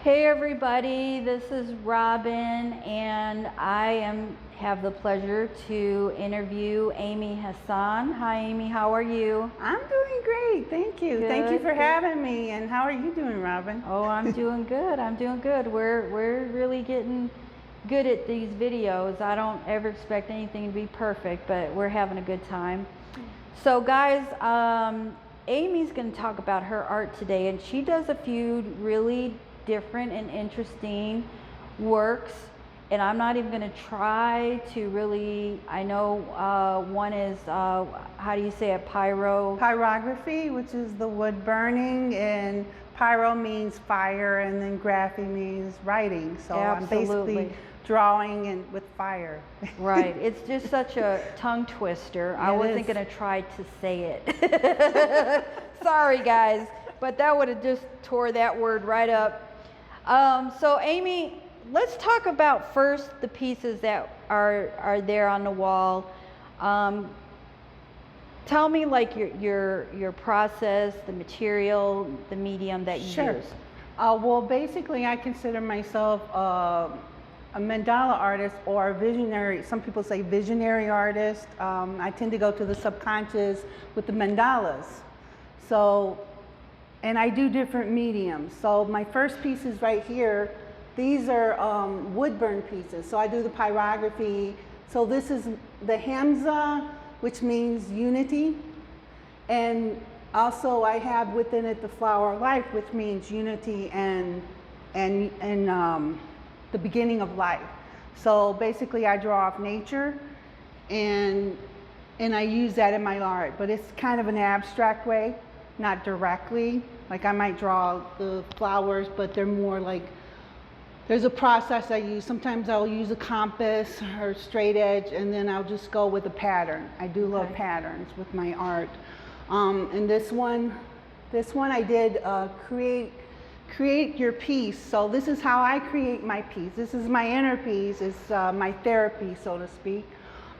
Hey everybody, this is Robin, and I have the pleasure to interview Amy Hassan. Hi Amy, how are you? I'm doing great, thank you. Good, thank you for good. having me. And how are you doing, Robin? Oh, I'm doing good. I'm doing good. We're really getting good at these videos. I don't ever expect anything to be perfect, but we're having a good time. So guys, Amy's going to talk about her art today, and she does a few really different and interesting works, and I'm not even going to try to really, I know one is, how do you say it, Pyrography, which is the wood burning, and pyro means fire, and then graphy means writing. So Absolutely. I'm basically drawing and with fire. Right, it's just such a tongue twister. I wasn't going to try to say it. Sorry guys, but that would have just tore that word right up. So Amy, let's talk about first the pieces that are there on the wall. Tell me like your process, the material, the medium that you use. Well, basically I consider myself a mandala artist or a visionary. Some people say visionary artist. I tend to go to the subconscious with the mandalas. So, and I do different mediums. So my first pieces right here, these are wood burn pieces. So I do the pyrography. So this is the Hamza, which means unity. And also I have within it the flower of life, which means unity and the beginning of life. So basically I draw off nature and I use that in my art, but it's kind of an abstract way, not directly. Like I might draw the flowers, but they're more like, there's a process I use. Sometimes I'll use a compass or straight edge, and then I'll just go with a pattern. I do love patterns with my art. And this one I did create your piece. So this is how I create my piece. This is my inner piece. It's my therapy, so to speak.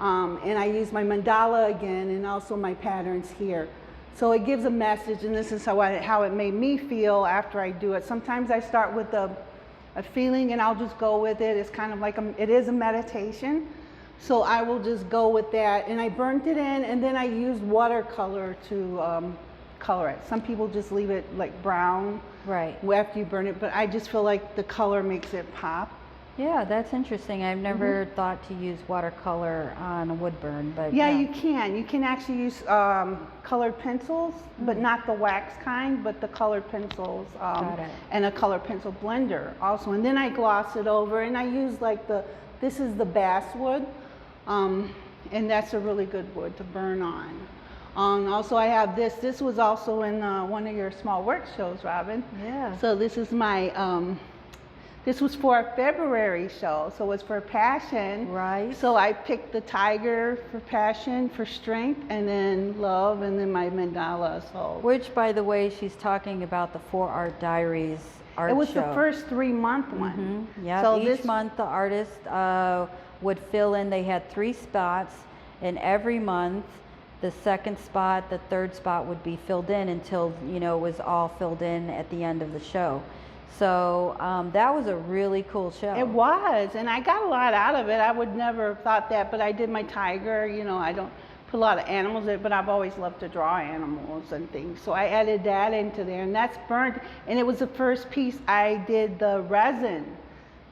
And I use my mandala again and also my patterns here. So it gives a message, and this is how it made me feel after I do it. Sometimes I start with a feeling and I'll just go with it. It's kind of like it is a meditation. So I will just go with that. And I burnt it in, and then I used watercolor to color it. Some people just leave it like brown after you burn it, but I just feel like the color makes it pop. Yeah, that's interesting. I've never thought to use watercolor on a wood burn, but yeah, you can. You can actually use colored pencils, but not the wax kind, but the colored pencils and a color pencil blender also. And then I gloss it over, and I use like this is the basswood, and that's a really good wood to burn on. Also I have this. This was also in one of your small work shows, Robin. Yeah. So this is my. This was for a February show, so it's for passion. Right. So I picked the tiger for passion, for strength, and then love, and then my mandala. So. Which, by the way, she's talking about the 4Art Diaries art show. It was the first 3-month one. Yeah. So each month the artist would fill in. They had 3 spots, and every month the second spot, the third spot would be filled in until it was all filled in at the end of the show. So that was a really cool show. It was, and I got a lot out of it. I would never have thought that, but I did my tiger. I don't put a lot of animals in it, but I've always loved to draw animals and things. So I added that into there, and that's burnt. And it was the first piece I did the resin.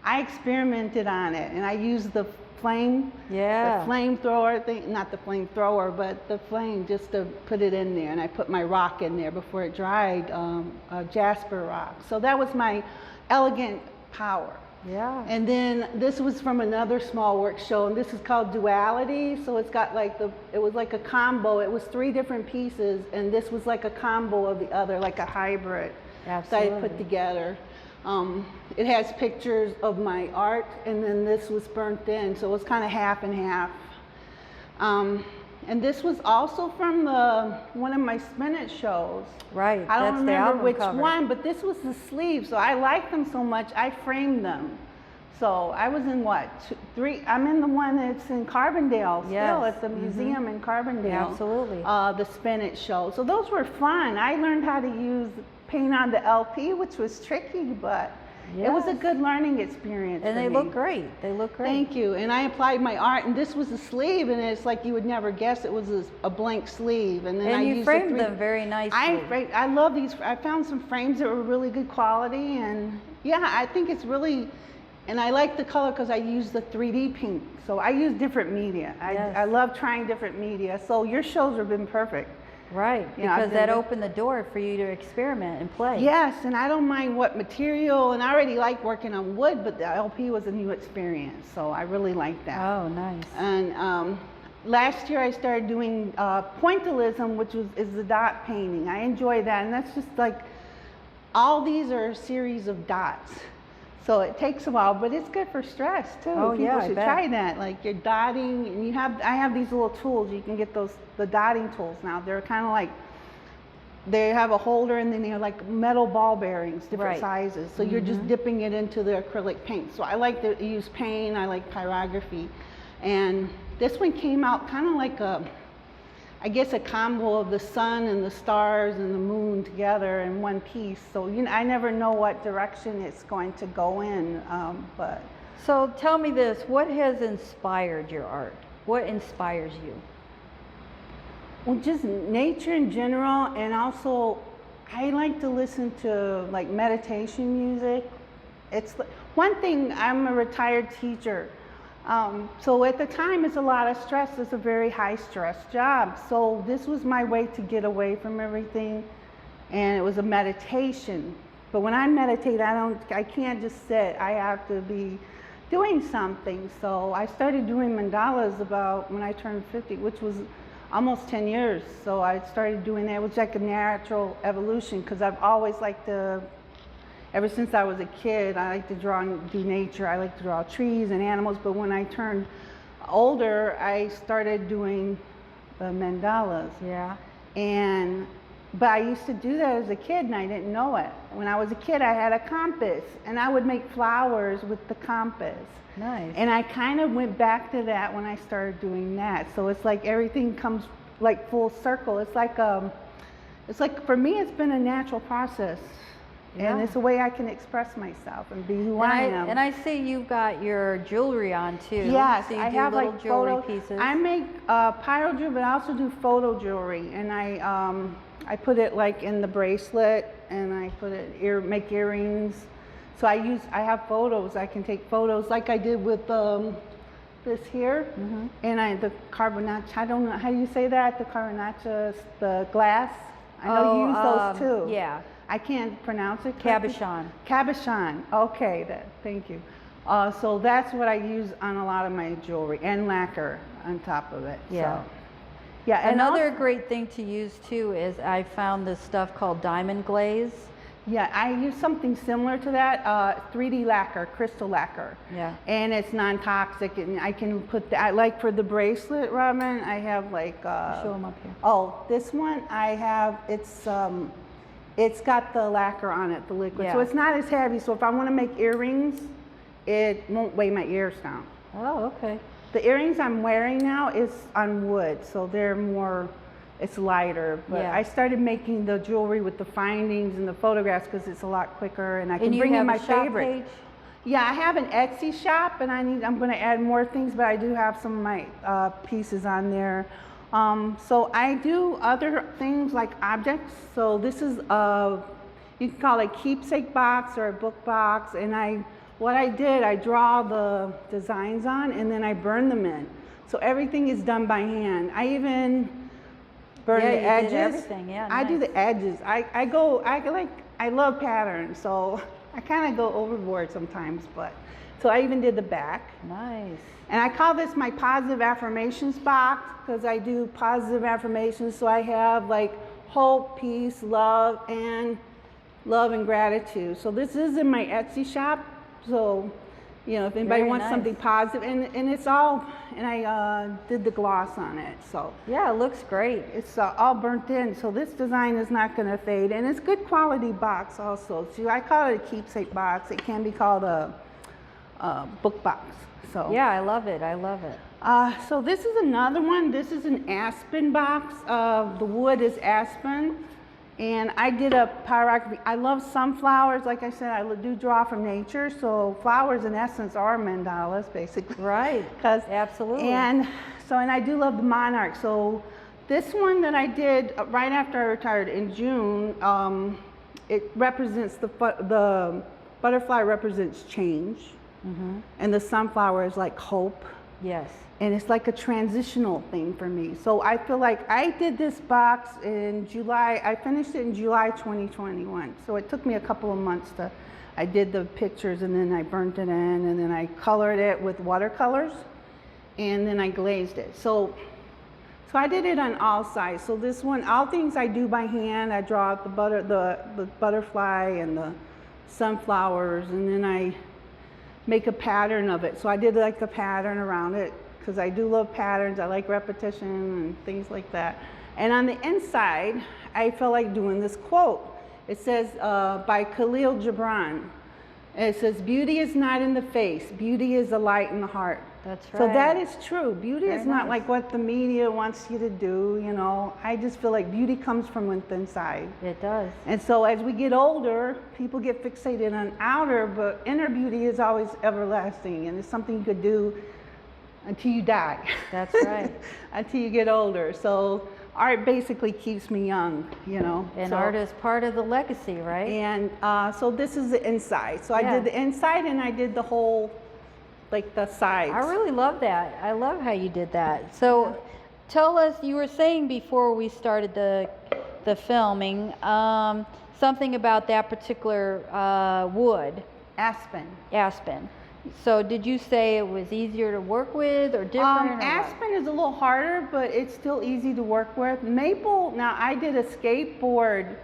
I experimented on it, and I used the flame, the flamethrower thing, not the flamethrower, but the flame, just to put it in there. And I put my rock in there before it dried, a jasper rock. So that was my elegant power. Yeah. And then this was from another small work show, and this is called Duality. So it's got like it was like a combo. It was 3 different pieces, and this was like a combo of the other, like a hybrid that I put together. It has pictures of my art, and then this was burnt in, so it was kind of half and half. And this was also from one of my spinach shows. Right. I don't remember which one, but this was the sleeve, so I liked them so much I framed them. So I was in what, 3? I'm in the one that's in Carbondale still at the museum in Carbondale. Absolutely. The spinach show. So those were fun. I learned how to use paint on the LP, which was tricky, but It was a Yes. good learning experience. And for they me. look great. They look great. Thank you. And I applied my art, and this was a sleeve, and it's like you would never guess it was a blank sleeve. And then And I you used framed them very nicely. I love these. I found some frames that were really good quality, and yeah, I think it's really. And I like the color because I use the 3D pink. So I use different media. Yes. I love trying different media. So your shows have been perfect. Right, You know, I've because been that ve- opened the door for you to experiment and play. Yes, and I don't mind what material, and I already like working on wood, but the LP was a new experience, so I really like that. Oh, nice. And last year I started doing Pointillism, which is the dot painting. I enjoy that, and that's just like, all these are a series of dots. So it takes a while, but it's good for stress too. Oh, People yeah, I should bet. try that. Like you're dotting, and I have these little tools. You can get the dotting tools now. They're kind of like, they have a holder, and then they're like metal ball bearings, different Right. sizes. So you're just dipping it into the acrylic paint. So I like to use paint. I like pyrography, and this one came out kind of like I guess a combo of the sun and the stars and the moon together in one piece. So I never know what direction it's going to go in, but So tell me this, what has inspired your art? What inspires you? well, just nature in general, and also I like to listen to like meditation music. It's one thing. I'm a retired teacher. So at the time, it's a lot of stress. It's a very high stress job. So this was my way to get away from everything, and it was a meditation. But when I meditate, I can't just sit. I have to be doing something. So I started doing mandalas about when I turned 50, which was almost 10 years. So I started doing that. It was like a natural evolution, because I've always liked to. Ever since I was a kid, I like to draw and do nature. I like to draw trees and animals, but when I turned older, I started doing the mandalas. Yeah. But I used to do that as a kid, and I didn't know it. When I was a kid, I had a compass, and I would make flowers with the compass. Nice. And I kind of went back to that when I started doing that. So it's like everything comes like full circle. It's like for me, it's been a natural process. Yeah. And it's a way I can express myself and be who I am. And I see you've got your jewelry on too. Yes, so you I do have little like jewelry photo. pieces. I make pyro jewelry, but I also do photo jewelry, and I put it like in the bracelet, and I put it make earrings. So I have photos. I can take photos like I did with this here, and the carbonate. I don't know how do you say that. The carbonate, the glass. I know you use those too. Yeah. I can't pronounce it correctly. Cabochon. Cabochon. Okay, thank you. So that's what I use on a lot of my jewelry, and lacquer on top of it. Yeah. So, yeah. And Another also, great thing to use too is I found this stuff called diamond glaze. yeah, I use something similar to that, 3D lacquer, crystal lacquer. Yeah. And it's non-toxic, and I can put that, like for the bracelet, Robin, I have like, Show them up here. oh, this one I have, it's got the lacquer on it, the liquid. So Yeah. it's not as heavy. So if I want to make earrings, it won't weigh my ears down. Oh, okay. The earrings I'm wearing now is on wood, so they're more, it's lighter. But Yeah. I started making the jewelry with the findings and the photographs because it's a lot quicker, and I can And you bring in have my a shop favorite. page? Yeah, I have an Etsy shop, and I'm going to add more things, but I do have some of my pieces on there. So I do other things like objects. So this is you can call it a keepsake box or a book box, and I draw the designs on, and then I burn them in. So everything is done by hand. I even burn Yeah, the you did edges. everything, yeah, I do nice. the edges. I love patterns, so I kind of go overboard sometimes, but so I even did the back. Nice. And I call this my positive affirmations box because I do positive affirmations. So I have like hope, peace, love, and gratitude. So this is in my Etsy shop. So, if anybody Very wants nice. something positive, and it's all, and I did the gloss on it. So Yeah, it looks great. it's all burnt in. So this design is not going to fade, and it's good quality box also. So I call it a keepsake box. It can be called a book box. So Yeah, I love it. I love it. so this is another one. This is an Aspen box. The wood is aspen, And I did a pyrography. I love sunflowers. Like I said, I do draw from nature. So flowers in essence are mandalas, basically. Right. Absolutely. And I do love the monarch. So this one that I did right after I retired in June, it represents the butterfly represents change. And the sunflower is like hope. Yes. And it's like a transitional thing for me. So I feel like I did this box in July. I finished it in July 2021. So it took me a couple of months I did the pictures and then I burnt it in and then I colored it with watercolors and then I glazed it. So I did it on all sides. So this one, all things I do by hand. I draw out the butterfly and the sunflowers and then I make a pattern of it. So I did like a pattern around it because I do love patterns. I like repetition and things like that. And on the inside, I felt like doing this quote. It says by Khalil Gibran. And it says, beauty is not in the face. Beauty is a light in the heart. That's right. So that is true. Beauty Very is not nice. like what the media wants you to do, you know. I just feel like beauty comes from within inside. It does. And so as we get older, people get fixated on outer, but inner beauty is always everlasting. And it's something you could do until you die. That's right. Until you get older. So art basically keeps me young, you know. And so, art is part of the legacy, right? And so this is the inside. So I did the inside and I did the whole, like the sides. I really love that. I love how you did that. So tell us, you were saying before we started the filming, something about that particular wood. Aspen. So did you say it was easier to work with or different? Or Aspen is a little harder, but it's still easy to work with. Maple, now I did a skateboard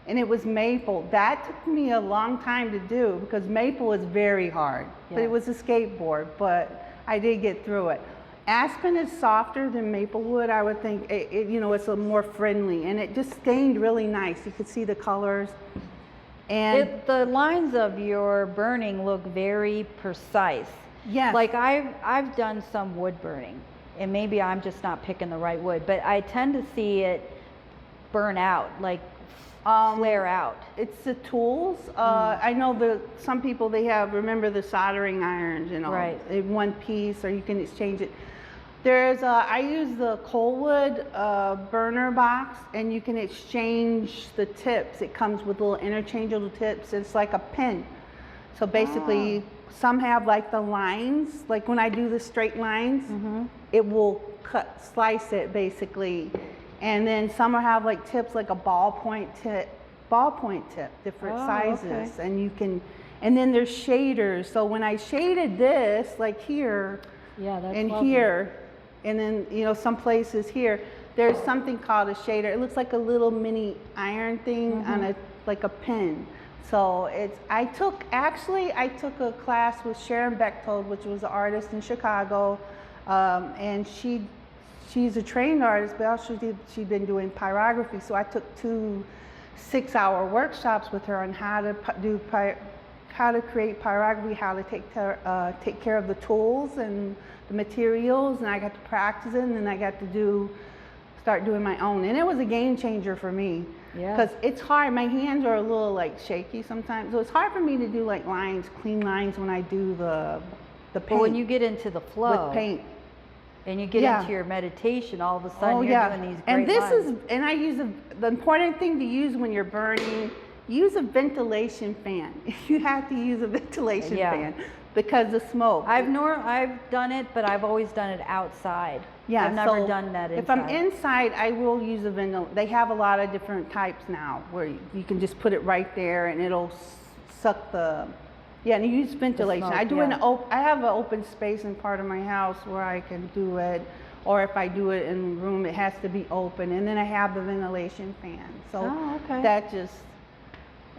and it was maple. That took me a long time to do because maple is very hard. But it was a skateboard, but I did get through it. Aspen is softer than maple wood, I would think. You know, it's a more friendly and it just stained really nice. You could see the colors. And the lines of your burning look very precise. yes. Like I've done some wood burning and maybe I'm just not picking the right wood, but I tend to see it burn out, like flare out. It's the tools. I know some people, they have, remember the soldering irons, you know, Right. in one piece, or you can exchange it. I use the Coalwood burner box, and you can exchange the tips. It comes with little interchangeable tips. It's like a pin. So basically, some have like the lines, like when I do the straight lines, it will slice it basically. And then some will have like tips, like a ballpoint tip, different sizes. Okay. And then there's shaders. So when I shaded this, like here, That's and lovely. here, and then, you know, some places here, there's something called a shader. It looks like a little mini iron thing on like a pin. So I took a class with Sharon Bechtold, which was an artist in Chicago, and she's a trained artist, but also she'd been doing pyrography. So I took 2 6-hour workshops with her on how to create pyrography, how to take care of the tools and the materials, and I got to practice it, and then I got to start doing my own, and it was a game changer for me. Yeah. Because it's hard. My hands are a little like shaky sometimes, so it's hard for me to do like clean lines when I do the paint. But when you get into the flow with paint. and you get into your meditation, all of a sudden you're doing these great and this lines. and I use the important thing to use when you're burning. Use a ventilation fan. You have to use a ventilation fan because the smoke. I've done it, but I've always done it outside. Yeah, I've never so done that inside. If I'm inside, I will use a ventilator. They have a lot of different types now where you can just put it right there and it'll suck the. Yeah, and you use ventilation. Smoke, I have an open space in part of my house where I can do it, or if I do it in a room, it has to be open, and then I have the ventilation fan. So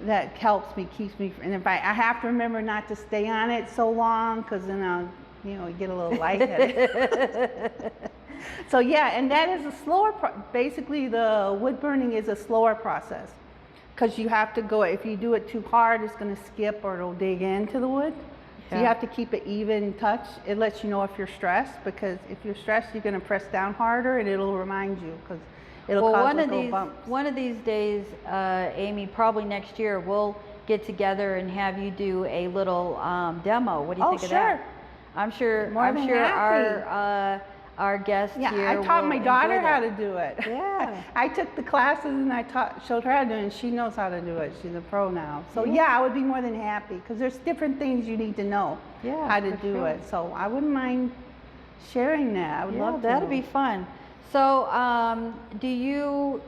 that helps me, keeps me. And if I have to remember not to stay on it so long, because then I'll get a little lightheaded. So yeah, and that is a slower. Basically, the wood burning is a slower process. Because you have to go, if you do it too hard, it's going to skip or it'll dig into the wood. So you Yeah. have to keep it even touch. It lets you know if you're stressed, because if you're stressed, you're going to press down harder and it'll remind you, because it'll Well, cause little bumps. one of these days, Amy, probably next year, we'll get together and have you do a little demo. What do you think of that? I'm sure. More than Sure our guest Yeah, here I taught will my daughter enjoy how that. to do it. Yeah. I took the classes and I showed her how to do it, and she knows how to do it. She's a pro now. So yeah, I would be more than happy, because there's different things you need to know how to do sure. it. So I wouldn't mind sharing that. I would love to. That'd be fun. So, do you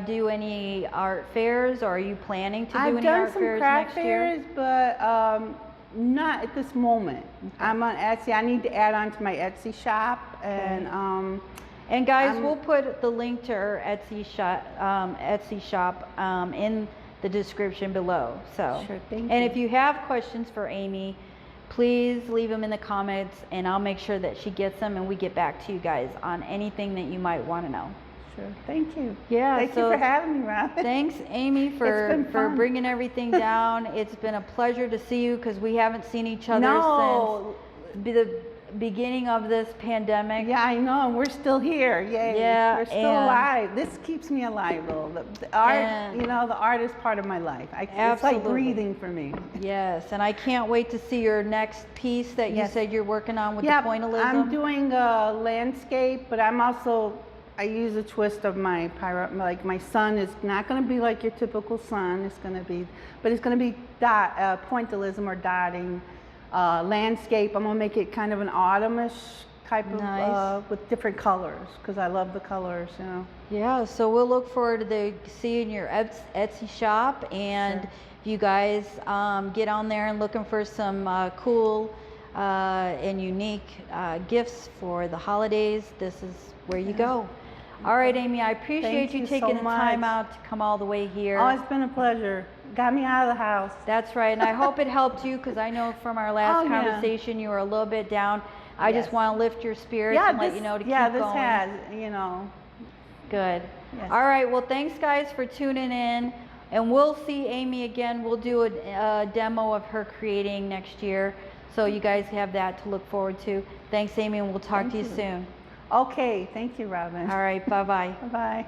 do any art fairs, or are you planning to do any art fairs next year? I've done some craft fairs, but not at this moment. Okay. I'm on Etsy. I need to add on to my Etsy shop, and and guys, we'll put the link to our Etsy shop in the description below. So, sure, thank you. And if you have questions for Amy, please leave them in the comments, and I'll make sure that she gets them, and we get back to you guys on anything that you might want to know. Sure, thank you. Yeah, thank you for having me, Rob. Thanks, Amy, for bringing everything down. It's been a pleasure to see you, because we haven't seen each other since the beginning of this pandemic. Yeah, I know. We're still here. Yay. Yeah, we're still alive. This keeps me alive, though. The art, you know, the art is part of my life. It's like breathing for me. Yes, and I can't wait to see your next piece that you said you're working on with the Pointillism. I'm doing a landscape, but I use a twist of my like my sun is not going to be like your typical sun. It's going to be, but it's going to be Pointillism or dotting. Landscape. I'm gonna make it kind of an autumnish type of with different colors, because I love the colors, you know. Yeah, so we'll look forward to seeing your Etsy shop, and you guys get on there and looking for some cool and unique gifts for the holidays. This is where you go. All right, Amy, I appreciate you taking the time out to come all the way here. Oh, it's been a pleasure. Got me out of the house. That's right, and I hope it helped you, because I know from our last conversation you were a little bit down. I just want to lift your spirits and let you know to keep going. Yeah, this has, you know. Good. Yes. All right, well, thanks, guys, for tuning in, and we'll see Amy again. We'll do a demo of her creating next year, so you guys have that to look forward to. Thanks, Amy, and we'll talk to you soon. Okay, thank you, Robin. All right, bye-bye. Bye-bye.